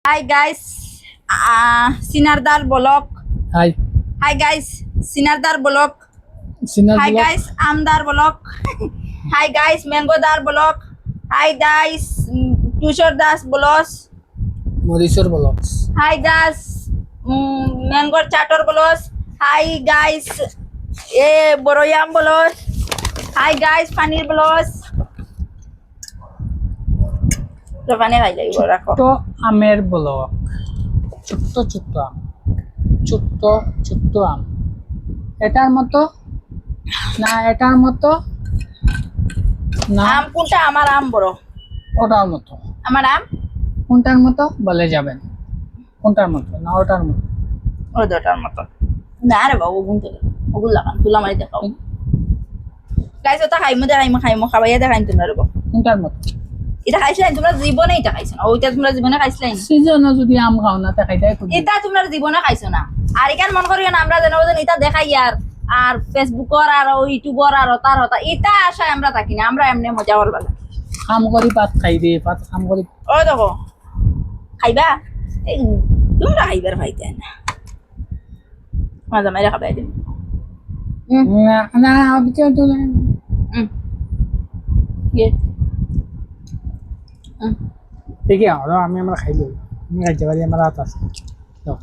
Hi guys, Sinardar Bolok. Hi, Hi guys, Sinardar Bolok. Sinar Hi Block. guys, Amdar Bolok. Hi guys, Mango Dar Bolok. Hi guys, Tushar Das Bolos. Morisor Blocks. Hi guys, Mango Chatter Bolos. Hi guys, Boroyam Bolos. Hi guys, Panir Bolos. Rafane খাই লাগবে রাখো ছোট্ট আমের block ছোট্ট ছোট্ট আম ছোট্ট ছোট্ট আম এটার মতো না এটার মতো না আম কোনটা আমার আম বড় ওটার মতো আমার আম কোনটার মতো বলে যাবেন কোনটার মতো না ওটার মতো ওই দুটার মতো না রে বাবু গুনতে ওগুলো লাগান তুলা মারি দেখাও গাইস ওটা খাইমো খাবাইয়া দেখাইন তোমরা রে বাবু কোনটার মতো এটা খাইছিলেন তোমরা জীবনে এটা খাইছো না ওইটা তোমরা জীবনে খাইছিলেন সিজনে যদি আম খাও না তা খাইতে এটা তোমরা জীবনে খাইছো না আর এখান মন করিও না আমরা জানাবো যে এটা দেখাই আর ফেসবুকর আর ইউটিউবর আর তার হতা এটা আশায় আমরা থাকি না আমরা এমনি মজা করবা আম করি পাত খাই দে পাত আম করি ও দেখো খাইবা এই তোমরা খাইবার খাইতে না মাজা মাইরা খাবাই দিন না না বিচার তো ইয়ে দেখি আরো আমি আমরা খাইলি আমি খাইতে পারি আমার হাত আছে দাও।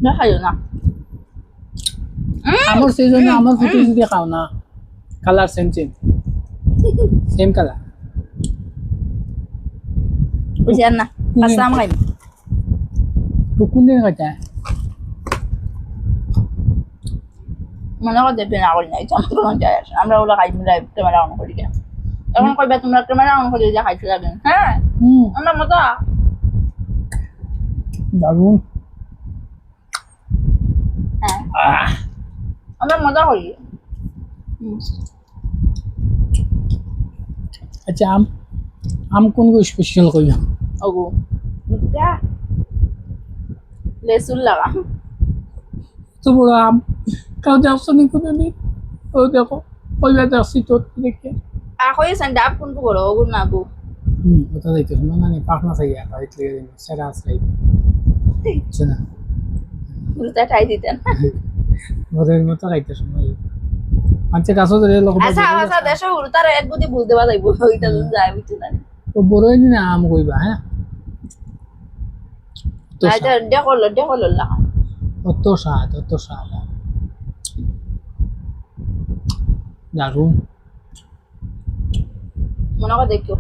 না খাইও না আমার সেই জন্য আমার ফুটে যদি খাও না কালার সেম সেম কালার বুঝছেন না কাঁচা আম খাইব তো কোন দিন খাইতে মনে করতে না করি না ইচ্ছা মতো মন যায় আসে আমরা ওগুলো খাই মিলাই ক্যামেরা অন করি কেন এখন কইবা তোমরা ক্যামেরা অন করে যা খাইতে লাগেন হ্যাঁ আমরা মজা দারুন হ্যাঁ আমরা মজা করি আচ্ছা আম আম কোন গো স্পেশাল কই ওগো এটা লেসুন লাগা তো বড় আম কাউ যাচ্ছ নি কোন দিন ও দেখো কইবা যাচ্ছি তো দেখে আখই সান্ডাপ কোনটো বড় ওগো না গো ওটা যাইতে না না পাখনা চাইয়া পাইতে গেলে সেরা আসলাই শোনা উল্টা ঠাই দিতেন ওদের মতো খাইতে সময় আচ্ছা কাছে ধরে লোক আচ্ছা আচ্ছা দেশে উল্টার এক বুদ্ধি বুঝতে পারা যাইব ওইটা যদি যায় বুঝতে জানি ও বড়ই না আম কইবা হ্যাঁ তো আচ্ছা দেখো লাগা অত স্বাদ দারুন মনে করে দেখো